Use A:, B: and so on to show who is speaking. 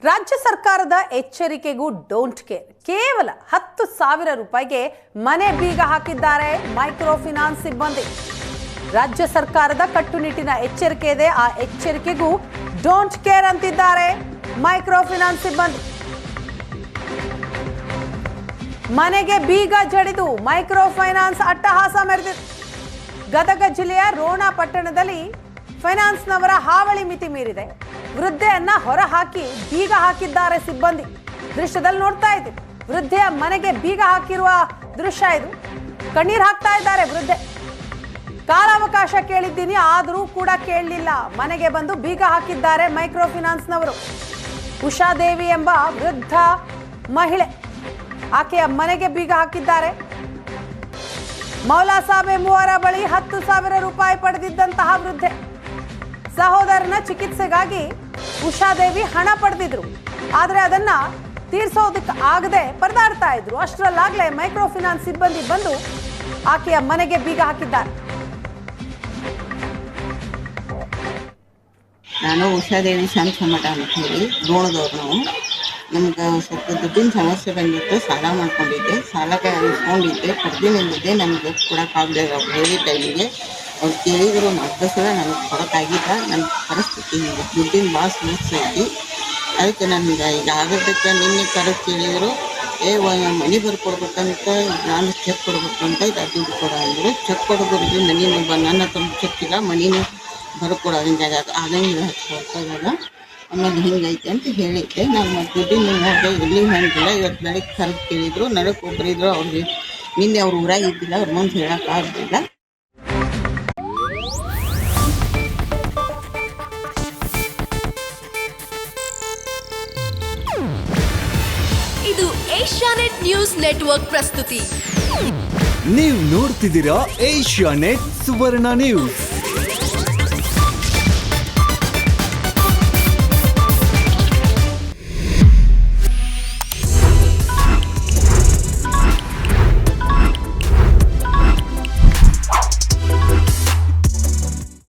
A: ರಾಜ್ಯ ಸರ್ಕಾರದ ಎಚ್ಚರಿಕೆಗೂ don't care. ಕೇವಲ 10,000 ರೂಪಾಯಿಗೆ ಮನೆ ಬೀಗ ಹಾಕಿದ್ದಾರೆ ಮೈಕ್ರೋ ಫೈನಾನ್ಸ್ ಸಿಬ್ಬಂದಿ. ರಾಜ್ಯ ಸರ್ಕಾರದ ಕಟ್ಟುನಿಟ್ಟಿನ ಎಚ್ಚರಿಕೆ ಇದೆ, ಆ ಎಚ್ಚರಿಕೆಗೂ ಡೋಂಟ್ ಕೇರ್ ಅಂತಿದ್ದಾರೆ ಮೈಕ್ರೋ ಫೈನಾನ್ಸ್ ಸಿಬ್ಬಂದಿ. ಮನೆಗೆ ಬೀಗ ಜಡಿದು ಮೈಕ್ರೋ ಫೈನಾನ್ಸ್ ಅಟ್ಟಹಾಸ ಮೆರೆದಿದೆ. ಗದಗ ಜಿಲ್ಲೆಯ ರೋಣ ಪಟ್ಟಣದಲ್ಲಿ ಫೈನಾನ್ಸ್ನವರ ಹಾವಳಿ ಮಿತಿ ಮೀರಿದೆ. ವೃದ್ಧೆಯನ್ನ ಹೊರ ಹಾಕಿ ಬೀಗ ಹಾಕಿದ್ದಾರೆ ಸಿಬ್ಬಂದಿ. ದೃಶ್ಯದಲ್ಲಿ ನೋಡ್ತಾ ಇದ್ದೀವಿ, ವೃದ್ಧೆಯ ಮನೆಗೆ ಬೀಗ ಹಾಕಿರುವ ದೃಶ್ಯ ಇದು. ಕಣ್ಣೀರು ಹಾಕ್ತಾ ಇದ್ದಾರೆ ವೃದ್ಧೆ. ಕಾಲಾವಕಾಶ ಕೇಳಿದ್ದೀನಿ ಆದರೂ ಕೂಡ ಕೇಳಲಿಲ್ಲ, ಮನೆಗೆ ಬಂದು ಬೀಗ ಹಾಕಿದ್ದಾರೆ ಮೈಕ್ರೋ ಫೈನಾನ್ಸ್ನವರು. ಉಷಾದೇವಿ ಎಂಬ ವೃದ್ಧ ಮಹಿಳೆ, ಆಕೆಯ ಮನೆಗೆ ಬೀಗ ಹಾಕಿದ್ದಾರೆ. ಮೌಲಾ ಸಾಬ್ ಎಂಬುವರ ಬಳಿ 10,000 ರೂಪಾಯಿ ಪಡೆದಿದ್ದಂತಹ ವೃದ್ಧೆ. ಸಹೋದರನ ಚಿಕಿತ್ಸೆಗಾಗಿ ಉಷಾದೇವಿ ಹಣ ಪಡೆದಿದ್ರು, ಆದರೆ ಅದನ್ನ ತೀರ್ಸೋದಕ್ಕೆ ಆಗದೆ ಪರದಾಡ್ತಾ ಇದ್ರು. ಅಷ್ಟರಲ್ಲಾಗಲೇ ಮೈಕ್ರೋ ಫೈನಾನ್ಸ್ ಸಿಬ್ಬಂದಿ ಬಂದು ಆಕೆಯ ಮನೆಗೆ ಬೀಗ ಹಾಕಿದ್ದಾರೆ.
B: ನಾನು ಉಷಾದೇವಿ ಶಾಂತಮಠ ಅಂತ ಹೇಳಿ ರೋಣದವ್ರು. ನಾವು ನಮ್ಗೆ ಸ್ವಲ್ಪ ದುಡ್ಡಿನ ಸಮಸ್ಯೆ ಬಂದಿತ್ತು, ಸಾಲ ಮಾಡ್ಕೊಂಡಿದ್ದೆ, ಸಾಲಕ್ಕೆ ಇಸ್ಕೊಂಡಿದ್ದೆ, ಕಡ್ದಿನಿಂದಿದ್ದೆ. ನನಗೆ ಕೊಡೋಕ್ಕಾಗದೆ ಹೇಳಿ ಟೈಮಿಗೆ ಅವ್ರು ಕೇಳಿದ್ರು, ಮತ್ತೆ ಸಲ ನನಗೆ ಕೊಡೋಕ್ಕಾಗಿಲ್ಲ. ನನ್ನ ಪರಿಸ್ಥಿತಿ ದುಡ್ಡಿನ ಭಾಳ ಸಮಸ್ಯೆ ಐತಿ. ಅದಕ್ಕೆ ನನಗೆ ಈಗ ಆಗೋದಕ್ಕೆ ನಿನ್ನೆ ಕರೆದು ಕೇಳಿದರು, ಮನೆ ಬರ್ಕೊಡ್ಬೇಕಂತ, ನಾನು ಚೆಕ್ ಕೊಡ್ಬೇಕಂತ ಇದು ದುಡ್ಡು ಕೊಡೋ ಅಂದರು. ಚೆಕ್ ಕೊಡೋದ್ರಿಗೆ ಮನೇನು ನನ್ನ ಹತ್ರ ಚೆಕ್ ಇಲ್ಲ, ಮನೇನು ಬರ್ಕೊಡೋ ಆಗಂಗಿಲ್ಲ 10,000 ರೂಪಾಯಿದಾಗ. ಆಮೇಲೆ ಹಿಂಗೈತೆ ಅಂತ ಹೇಳಿದ್ದೆ. ನಾನು ಮತ್ತು ದುಡ್ಡಿನ ನೋಡಿದೆ, ಎಲ್ಲಿ ಹಂಗಿಲ್ಲ. ಇವತ್ತು ಬೆಳಗ್ಗೆ ಕರೆದು ಕೇಳಿದರು, ನಡಕ್ಕೆ ಒಬ್ಬರಿದ್ರು. ಅವ್ರಿಗೆ ನಿನ್ನೆ ಅವ್ರು ಊರಾಗ ಇದ್ದಿಲ್ಲ, ಅವ್ರ ಮುಂದೆ ಹೇಳೋಕ್ಕಾಗಲಿಲ್ಲ.
C: ಇದು ಏಷ್ಯಾನೆಟ್ ನ್ಯೂಸ್ ನೆಟ್ವರ್ಕ್ ಪ್ರಸ್ತುತಿ.
D: ನೀವು ನೋಡ್ತಿದ್ದೀರಾ ಏಷ್ಯಾನೆಟ್ ಸುವರ್ಣ ನ್ಯೂಸ್.